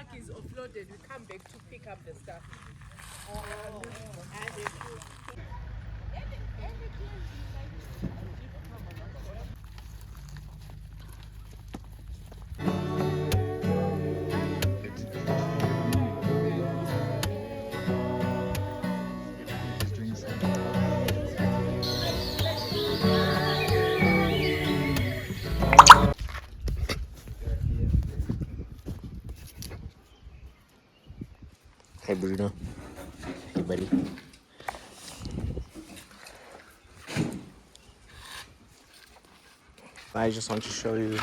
truck is offloaded, we come back to pick up the stuff. Hey Bruno. Hey buddy. I just want to show you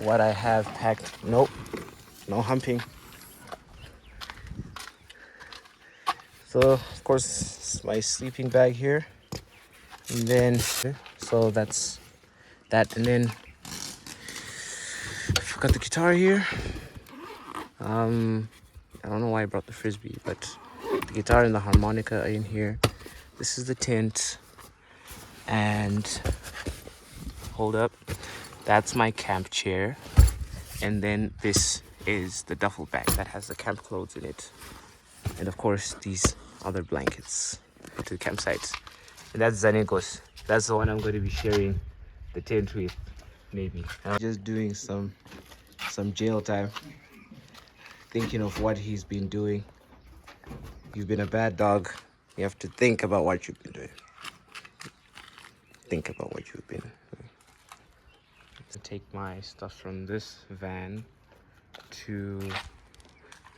what I have packed. Nope, no humping. So of course my sleeping bag here, and then so that's that, and then I've got the guitar here. I don't know why I brought the frisbee, but the guitar and the harmonica are in here. This is the tent, and hold up, that's my camp chair, and then this is the duffel bag that has the camp clothes in it, and of course these other blankets to the campsite. And that's Zanegos. That's the one I'm going to be sharing the tent with, maybe. I'm just doing some jail time, thinking of what he's been doing. You've been a bad dog. You have to think about what you've been doing. Think about what you've been doing. Take my stuff from this van to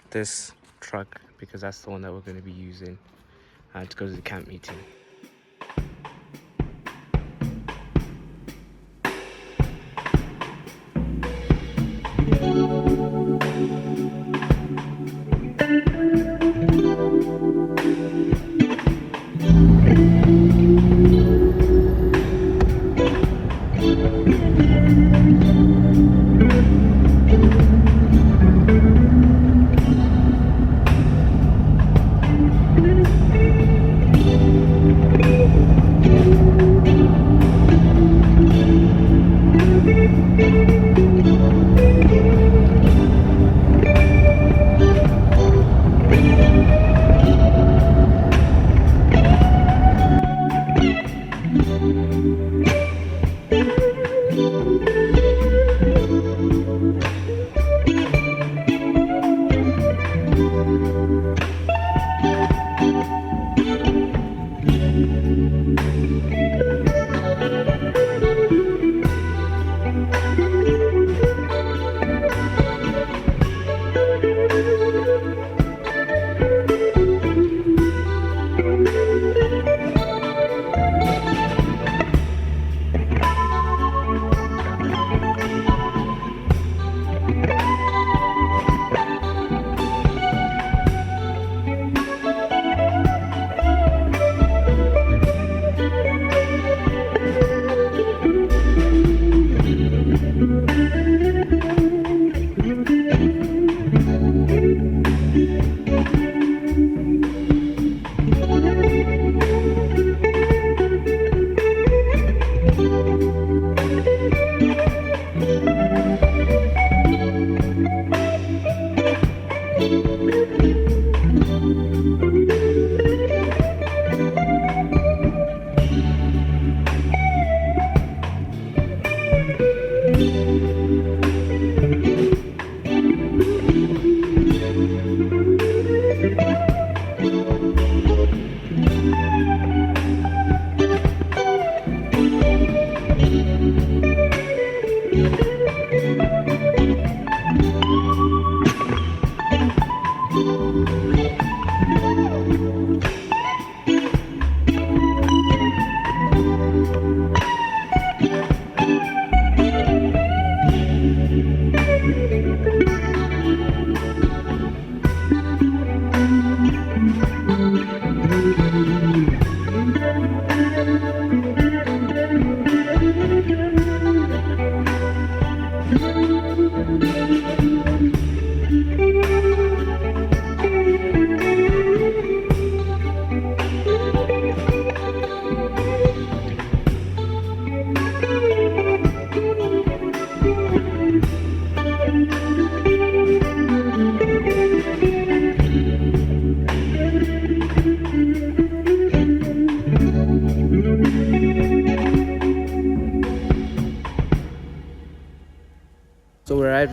this truck, because that's the one that we're going to be using to go to the camp meeting.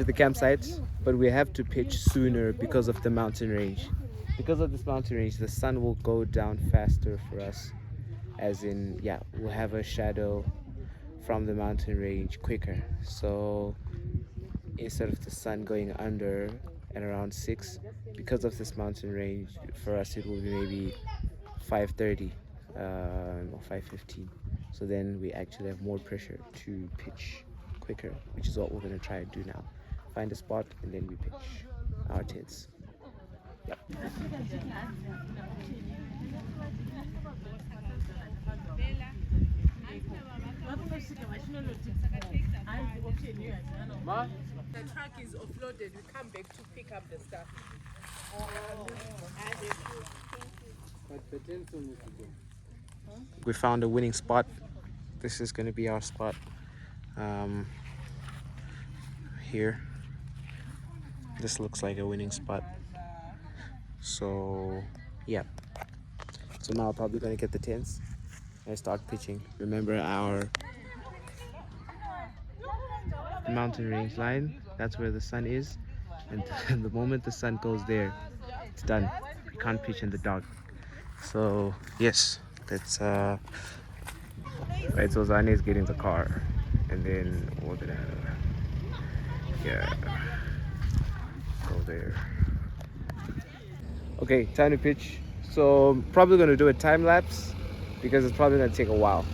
the campsite, but we have to pitch sooner because of the mountain range. Because of this mountain range, the sun will go down faster for us, as in, yeah, we'll have a shadow from the mountain range quicker. So instead of the sun going under at around 6, because of this mountain range, for us it will be maybe 5:30 or 5:15. So then we actually have more pressure to pitch quicker, which is what we're going to try and do now. Find a spot and then we pitch our tents. Yep. The truck is offloaded. We come back to pick up the stuff. We found a winning spot. This is going to be our spot here. This looks like a winning spot. So yeah, so now I'm probably going to get the tents and start pitching. Remember our mountain range line, that's where the sun is, and the moment the sun goes there, it's done. We can't pitch in the dark. So yes, let's right, so Zane is getting the car, and then we're gonna go there. Okay, time to pitch. So I'm probably gonna do a time lapse because it's probably gonna take a while.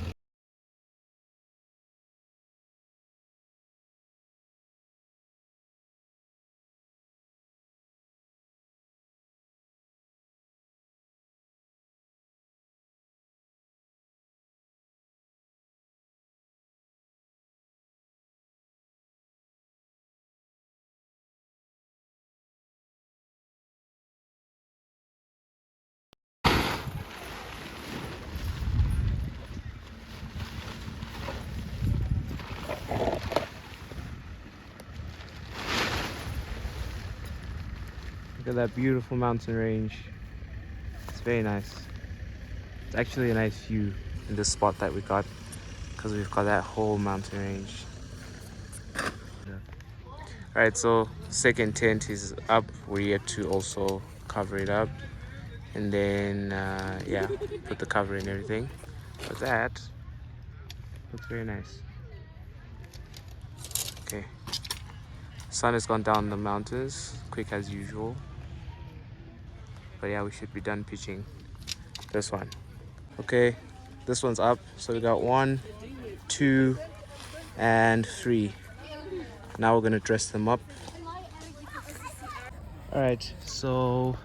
Look at that beautiful mountain range. It's very nice. It's actually a nice view in this spot that we got, because we've got that whole mountain range. Alright, so second tent is up. We're yet to also cover it up, and then yeah, put the cover and everything. But that looks very nice. Okay, sun has gone down the mountains quick as usual, but yeah, we should be done pitching this one. Okay, this one's up, so we got 1, 2 and 3. Now we're gonna dress them up. All right, so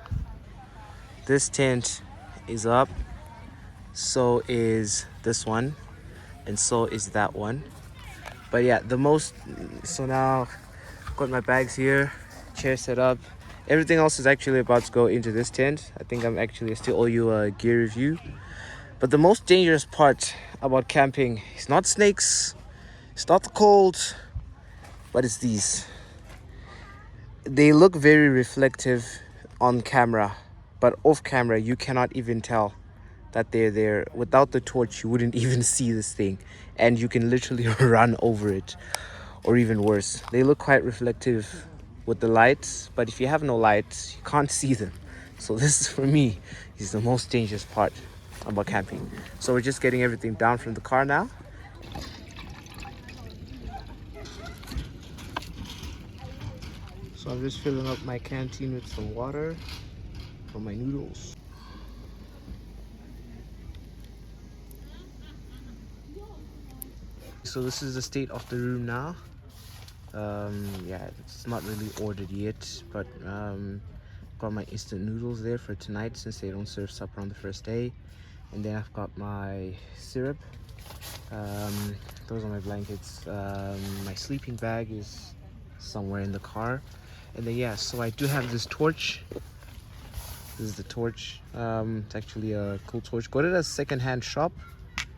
this tent is up, so is this one, and so is that one. But yeah, so now I've got my bags here, chair set up. Everything else is actually about to go into this tent. I think I still owe you a gear review. But the most dangerous part about camping is not snakes, it's not the cold, but it's these. They look very reflective on camera, but off camera you cannot even tell that they're there. Without the torch you wouldn't even see this thing, and you can literally run over it, or even worse. They look quite reflective with the lights, but if you have no lights you can't see them. So this, for me, is the most dangerous part about camping. So we're just getting everything down from the car now. So I'm just filling up my canteen with some water for my noodles. So this is the state of the room now. Yeah, it's not really ordered yet, but got my instant noodles there for tonight since they don't serve supper on the first day. And then I've got my syrup. Those are my blankets. My sleeping bag is somewhere in the car. And then yeah, so I do have this torch. This is the torch. It's actually a cool torch. Got it at a second-hand shop.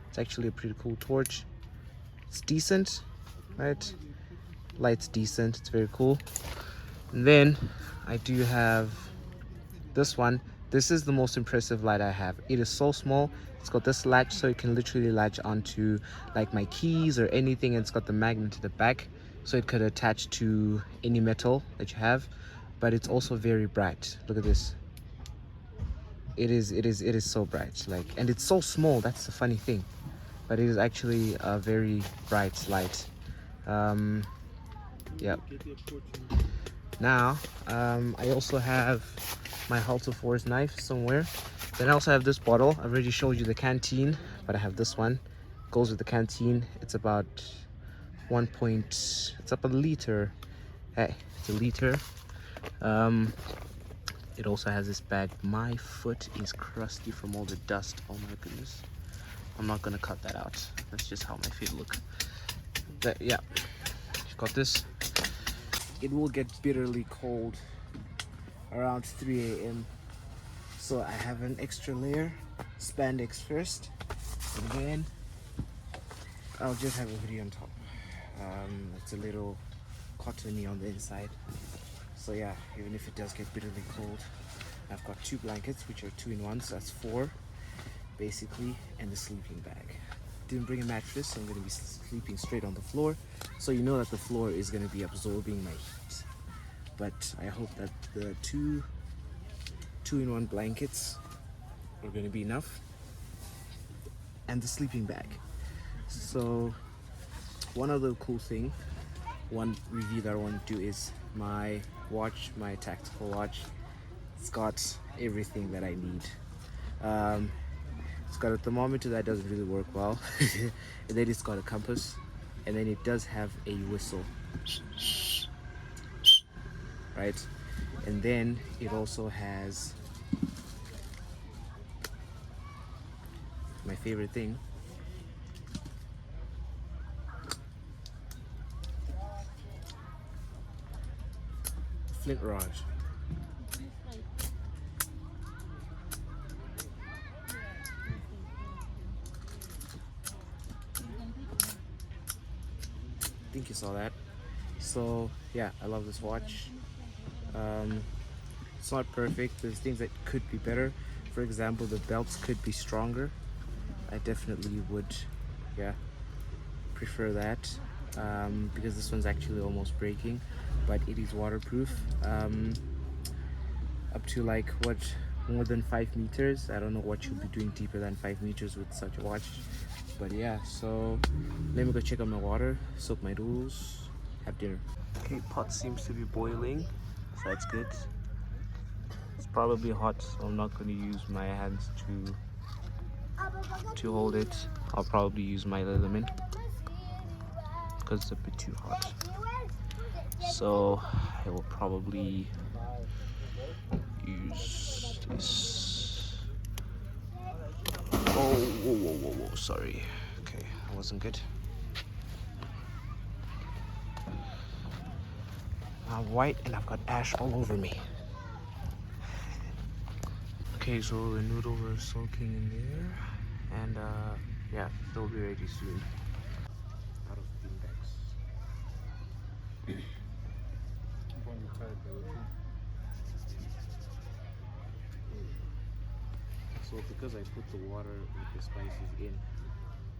It's actually a pretty cool torch. It's decent, right? Light's decent. It's very cool. And then I do have this one. This is the most impressive light I have. It is so small. It's got this latch, so it can literally latch onto like my keys or anything, and it's got the magnet to the back, so it could attach to any metal that you have, but it's also very bright. Look at this. It is so bright, like, and it's so small. That's the funny thing, but it is actually a very bright light. Yeah. Now I also have my halter force knife somewhere. Then I also have this bottle. I've already showed you the canteen, but I have this one. Goes with the canteen. It's about it's up a liter. Hey, it's a liter. It also has this bag. My foot is crusty from all the dust. Oh my goodness. I'm not gonna cut that out. That's just how my feet look. But yeah, got this. It will get bitterly cold around 3 a.m. So I have an extra layer, spandex first, and then I'll just have a hoodie on top. It's a little cottony on the inside. So yeah, even if it does get bitterly cold, I've got 2 blankets, which are 2-in-1, so that's 4 basically, and the sleeping bag. Didn't bring a mattress, so I'm going to be sleeping straight on the floor, so you know that the floor is going to be absorbing my heat. But I hope that the 2-in-1 blankets are going to be enough, and the sleeping bag. So one other cool thing, one review that I want to do is my watch, my tactical watch. It's got everything that I need. It's got a thermometer that doesn't really work well, and then it's got a compass, and then it does have a whistle, right? And then it also has my favorite thing, flint rod. I think you saw that. So yeah, I love this watch. It's not perfect. There's things that could be better. For example, the belts could be stronger. I definitely would, yeah, prefer that, because this one's actually almost breaking, but it is waterproof, up to like what, more than 5 meters. I don't know what you'll be doing deeper than 5 meters with such a watch, but yeah. So let me go check on my water, soak my tools, have dinner. Okay, pot seems to be boiling, so that's good. It's probably hot, so I'm not going to use my hands to hold it. I'll probably use my lemon because it's a bit too hot. So I will probably use this. Oh, whoa, sorry. Okay, that wasn't good. I'm white and I've got ash all over me. Okay, so the noodles are soaking in there, and yeah, they'll be ready soon. Out of beanbags. So because I put the water with the spices in,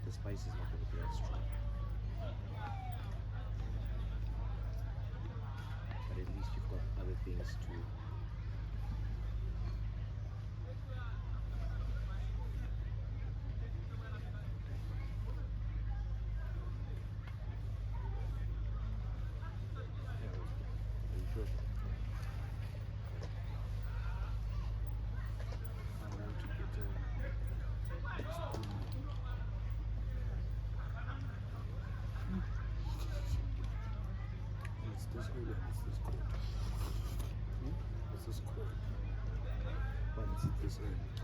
the spice is not going to be as strong. But at least you've got other things to.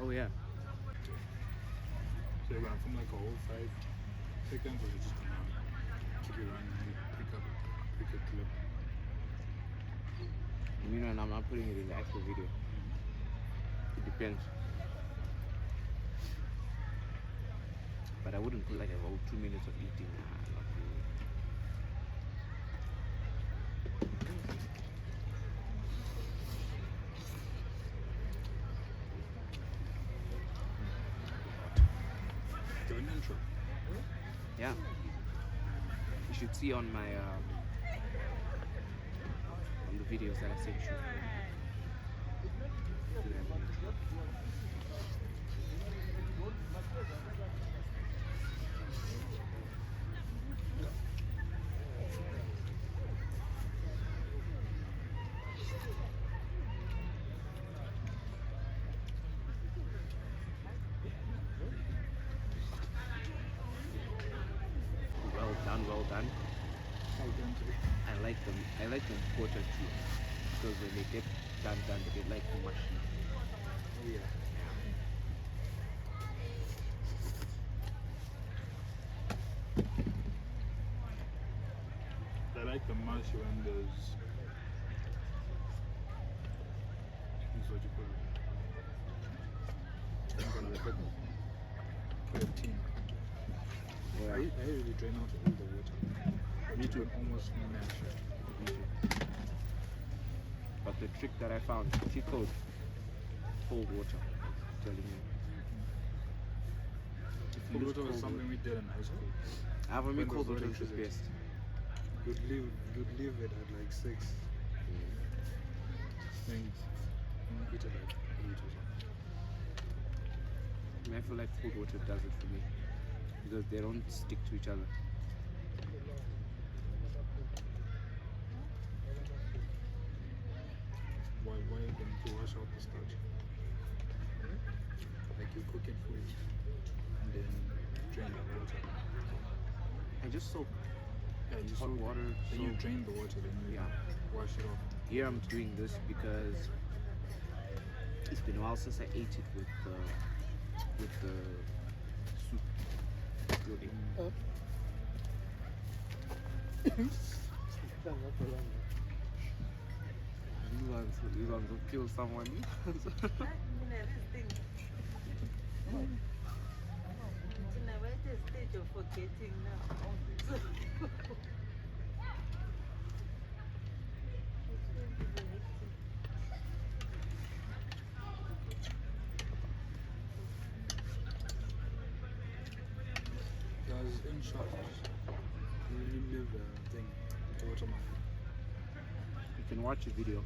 Oh yeah. So you run from like a whole 5 seconds, or you just keep it running and pick a clip? You know, and I'm not putting it in the actual video. It depends. But I wouldn't put like a whole 2 minutes of eating. Nah, not really. Do an intro. Yeah. You should see on my the videos that I sent you. Well done. I like them. I like them quarter too, because when they get done, they get like mushy. Oh yeah. I like the mush when there's what you call it. I'm gonna put a tin. Yeah. I usually drain out all the water. Me too. Almost mash it. But the trick that I found, she cold water. I'm telling you. Cold water was something we did in high school. I have When cold there's water is the electricity. best. You'd leave it at like 6. Then eat it like 8 or something. I feel like cold water does it for me, because they don't stick to each other. Why don't you wash out the starch? Like you cook it food and then drain the water. I just soak Yeah, you hot soak water. then you soak. drain the water, then you Yeah. wash it off. Here I'm doing this because it's been a while since I ate it with the soup. Really. These ones will kill someone. Stage of forgetting now. Guys, in short, you live the thing, the watermelon. You can watch a video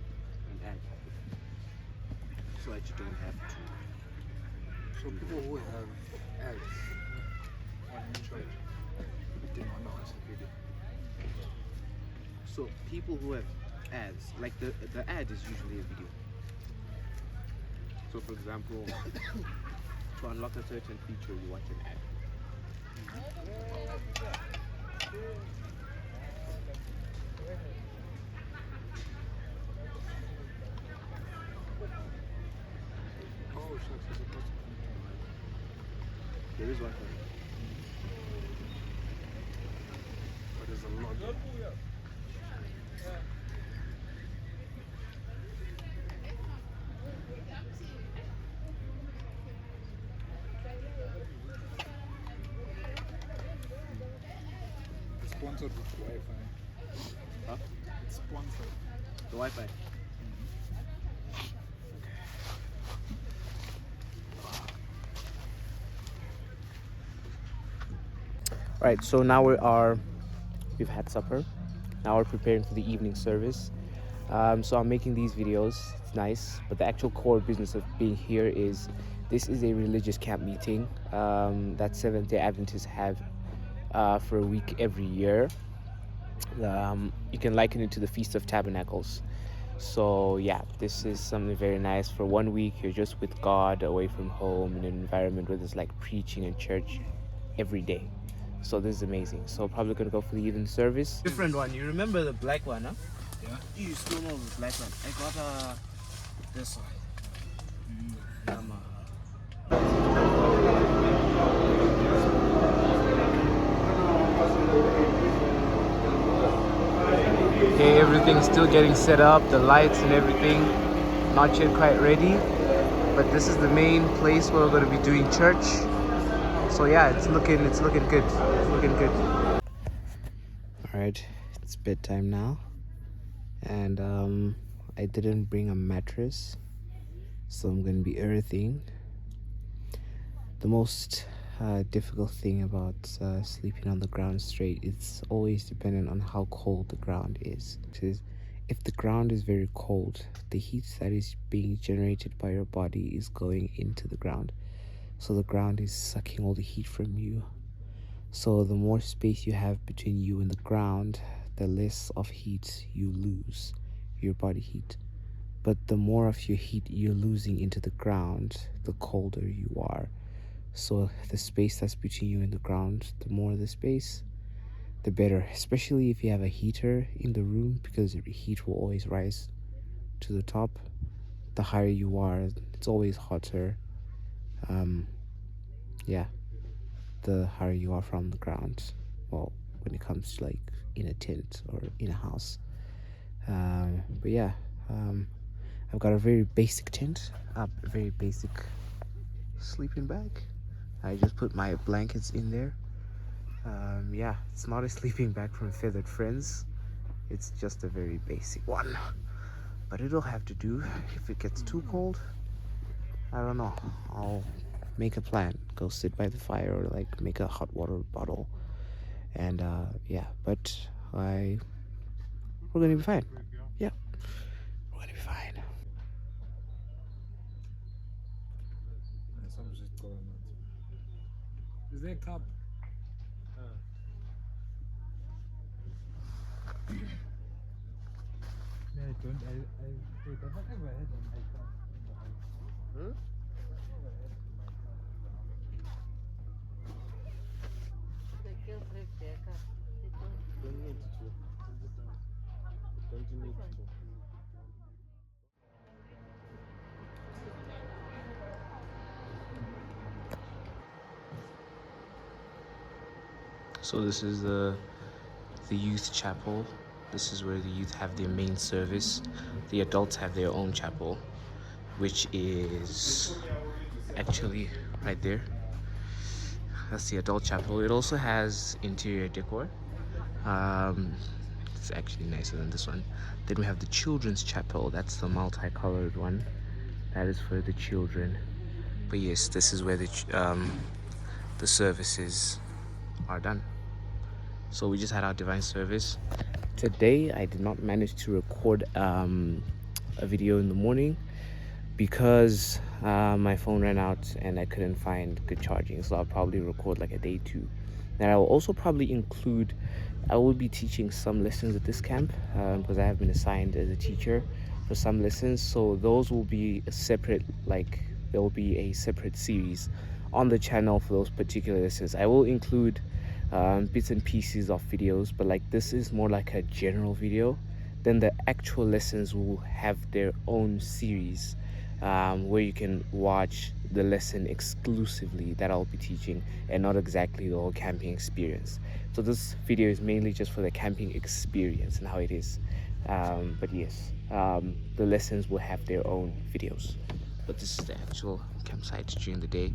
and add, so that you don't have to. So people who have ads on InShot, they don't know watch the video. So people who have ads, like the ad is usually a video. So for example, to unlock a certain feature, you watch an ad. Oh shucks, it's supposed to come to life. There is one. But there's a lot. It's sponsored with Wi-Fi. Huh? It's sponsored. The Wi-Fi. Right, so now we've had supper. Now we're preparing for the evening service. So I'm making these videos. It's nice, but the actual core business of being here is this is a religious camp meeting that Seventh-day Adventists have for a week every year. You can liken it to the Feast of Tabernacles. So yeah, this is something very nice. For 1 week, you're just with God, away from home, in an environment where there's like preaching and church every day. So this is amazing. So probably gonna go for the evening service. Different one. You remember the black one, huh? Yeah. You still know the black one. I got this one. Okay, everything's still getting set up, the lights and everything. Not yet quite ready, but this is the main place where we're going to be doing church. So yeah, it's looking good. It's looking good. All right, it's bedtime now, and I didn't bring a mattress, so I'm going to be earthing. The most difficult thing about sleeping on the ground straight, it's always dependent on how cold the ground is. Because if the ground is very cold, the heat that is being generated by your body is going into the ground. So the ground is sucking all the heat from you. So the more space you have between you and the ground, the less of heat you lose, your body heat. But the more of your heat you're losing into the ground, the colder you are. So the space that's between you and the ground, the more the space, the better. Especially if you have a heater in the room, because the heat will always rise to the top. The higher you are, it's always hotter. Yeah, the higher you are from the ground. Well, when it comes to like in a tent or in a house. But yeah, I've got a very basic tent, a very basic sleeping bag. I just put my blankets in there. Yeah, it's not a sleeping bag from Feathered Friends. It's just a very basic one. But it'll have to do. If it gets too cold, I don't know. I'll make a plan. Go sit by the fire or like make a hot water bottle. And yeah, but we're gonna be fine. Yeah, we're gonna be fine. Is there a cup? Yeah, I don't. Wait, have I ever had a mic up in the house? Don't need to. Don't you need to? So this is the youth chapel. This is where the youth have their main service. The adults have their own chapel, which is actually right there. That's the adult chapel. It also has interior decor. It's actually nicer than this one. Then we have the children's chapel. That's the multicolored one. That is for the children. But yes, this is where the services are done. So we just had our divine service. Today I did not manage to record a video in the morning because my phone ran out and I couldn't find good charging. So I'll probably record like a day 2. And I will also probably include, I will be teaching some lessons at this camp because I have been assigned as a teacher for some lessons. So those will be a separate, like there will be a separate series on the channel for those particular lessons. I will include bits and pieces of videos, but like this is more like a general video. Then the actual lessons will have their own series where you can watch the lesson exclusively that I'll be teaching and not exactly the whole camping experience. So this video is mainly just for the camping experience and how it is. But yes, the lessons will have their own videos. But this is the actual campsite during the day.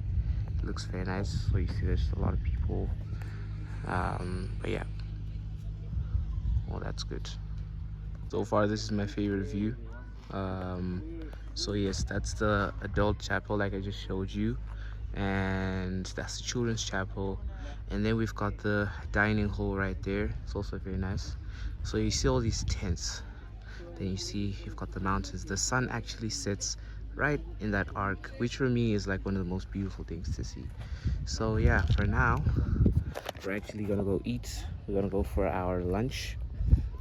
It looks very nice. So you see there's a lot of people. But yeah, well, that's good. So far this is my favorite view. So yes, that's the adult chapel like I just showed you, and that's the children's chapel. And then we've got the dining hall right there. It's also very nice. So you see all these tents, then you see you've got the mountains. The sun actually sets right in that arc, which for me is like one of the most beautiful things to see. So yeah, for now we're actually gonna go eat. We're gonna go for our lunch,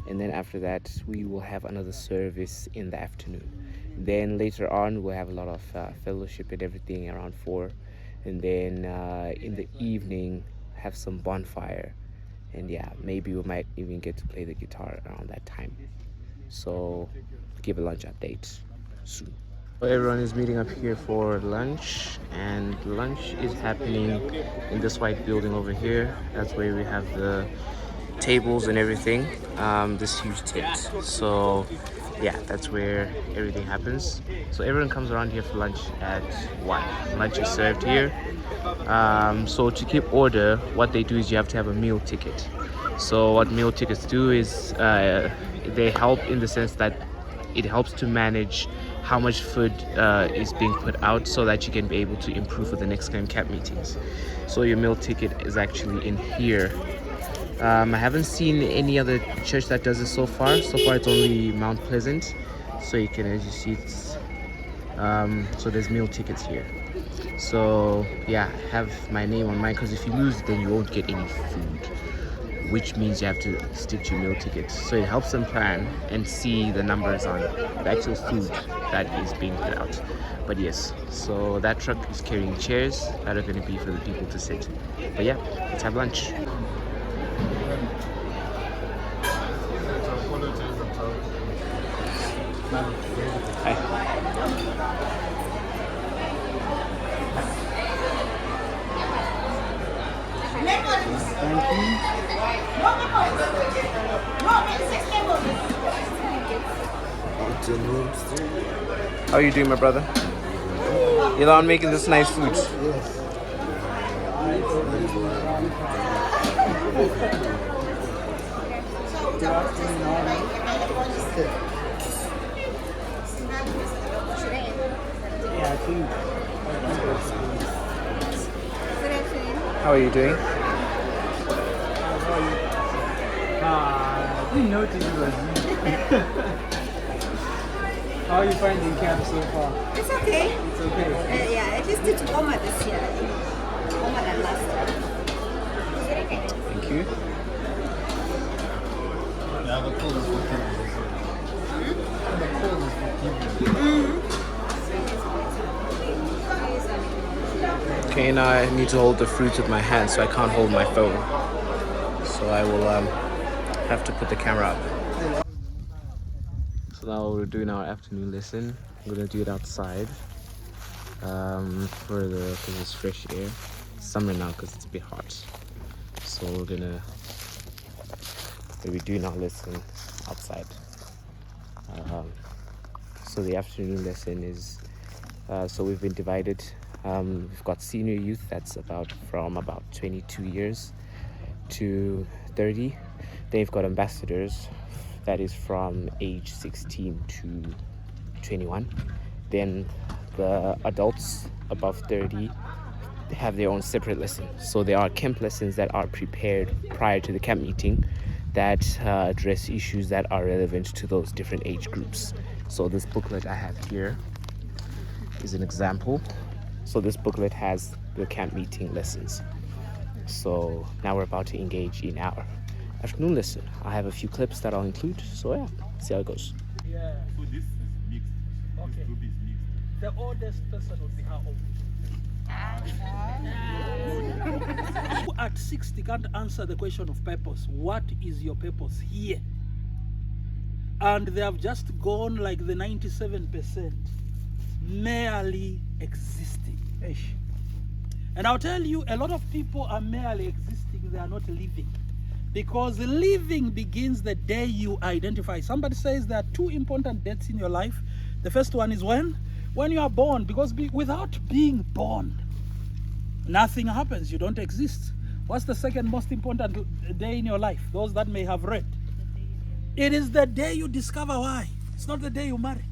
and then after that we will have another service in the afternoon. Then later on we'll have a lot of fellowship and everything around 4, and then in the evening have some bonfire, and yeah, maybe we might even get to play the guitar around that time. So give a lunch update soon. So everyone is meeting up here for lunch, and lunch is happening in this white building over here. That's where we have the tables and everything, this huge tent. So yeah, that's where everything happens. So everyone comes around here for lunch at 1. Lunch is served here. So to keep order, what they do is you have to have a meal ticket. So what meal tickets do is they help in the sense that it helps to manage how much food is being put out so that you can be able to improve for the next camp meetings. So your meal ticket is actually in here. I haven't seen any other church that does it so far. So far, it's only Mount Pleasant. So you can, as you see, it's so there's meal tickets here. So yeah, have my name on mine, because if you lose, then you won't get any food, which means you have to stick to your meal tickets. So it helps them plan and see the numbers on the actual food that is being put out. But yes, so that truck is carrying chairs that are going to be for the people to sit. But yeah, let's have lunch. Hi. How are you doing, my brother? You're the one making this nice food. How are you doing? I didn't notice it was you. How are you finding camp so far? It's okay. It's okay. Yeah, at least it's warmer this year. Warmer than last year. Thank you. Yeah, the cold is for The cold is for people. Okay, now I need to hold the fruit with my hand, so I can't hold my phone. So I will have to put the camera up. So now we're doing our afternoon lesson. I'm gonna do it outside because it's fresh air. It's summer now because it's a bit hot. So we'll be doing our lesson outside. So the afternoon lesson is so we've been divided. We've got senior youth, that's from about 22 years to 30. Then you've got ambassadors, that is from age 16 to 21. Then the adults above 30 have their own separate lessons. So there are camp lessons that are prepared prior to the camp meeting that address issues that are relevant to those different age groups. So this booklet I have here is an example. So this booklet has the camp meeting lessons. So now we're about to engage in our afternoon lesson. I have a few clips that I'll include. So yeah, see how it goes. Yeah. So this is mixed. Okay. This group is mixed. The oldest person would be how old? Who at 60 can't answer the question of purpose. What is your purpose here? And they have just gone like the 97%, merely existing. And I'll tell you, a lot of people are merely existing, they are not living. Because living begins the day you identify. Somebody says there are two important dates in your life. The first one is when you are born, because without being born, nothing happens, you don't exist. What's the second most important day in your life? Those that may have read. It is the day you discover why. It's not the day you marry.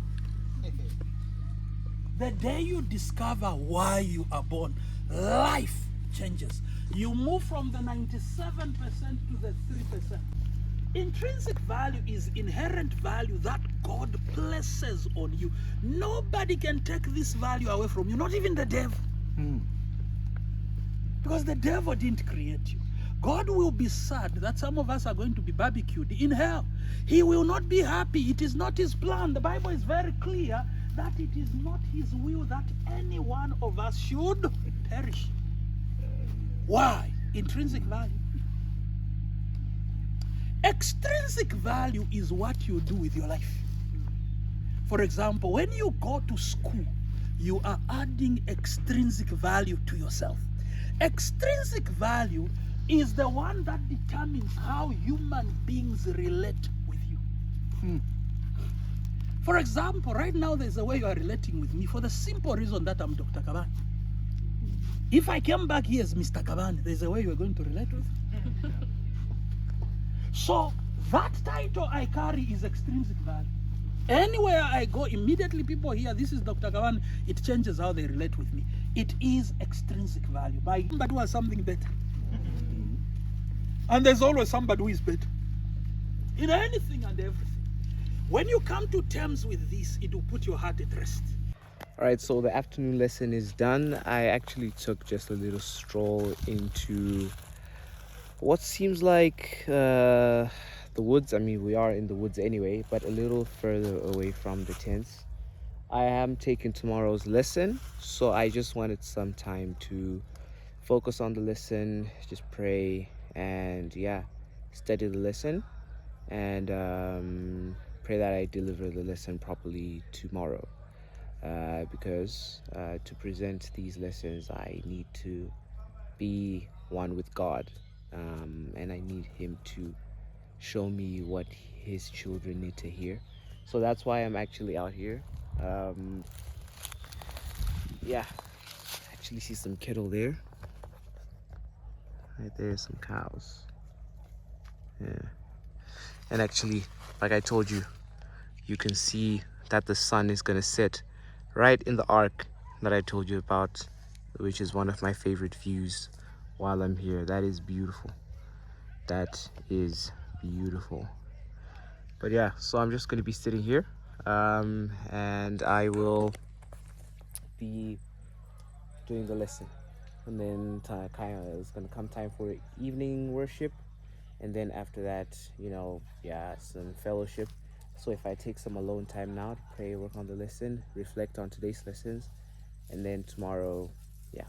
The day you discover why you are born, life changes. You move from the 97% to the 3%. Intrinsic value is inherent value that God places on you. Nobody can take this value away from you, not even the devil. Because the devil didn't create you. God will be sad that some of us are going to be barbecued in hell. He will not be happy. It is not his plan. The Bible is very clear that it is not his will that any one of us should perish. Why? Intrinsic value. Extrinsic value is what you do with your life. For example, when you go to school, you are adding extrinsic value to yourself. Extrinsic value is the one that determines how human beings relate with you. For example, right now there's a way you are relating with me for the simple reason that I'm Dr. Kabani. If I came back here as Mr. Kabani, there's a way you're going to relate with me. So that title I carry is extrinsic value. Anywhere I go, immediately people hear this is Dr. Kabani, it changes how they relate with me. It is extrinsic value. But was something better. And there's always somebody who is better in anything and everything. When you come to terms with this, it will put your heart at rest. All right, so the afternoon lesson is done. I actually took just a little stroll into what seems like the woods. I mean, we are in the woods anyway, but a little further away from the tents. I am taking tomorrow's lesson, so I just wanted some time to focus on the lesson, just pray, and yeah, study the lesson, and pray that I deliver the lesson properly tomorrow. Because to present these lessons, I need to be one with God, and I need Him to show me what His children need to hear. So that's why I'm actually out here. Yeah, actually see some cattle there. Right there, some cows. Yeah, and actually, like I told you, you can see that the sun is gonna set right in the arc that I told you about, which is one of my favorite views while I'm here. That is beautiful. That is beautiful. But yeah, so I'm just gonna be sitting here, and I will be doing the lesson, and then kind of it's gonna come time for evening worship, and then after that, yeah, some fellowship. So if I take some alone time now to pray, work on the lesson, reflect on today's lessons, and then tomorrow, yeah.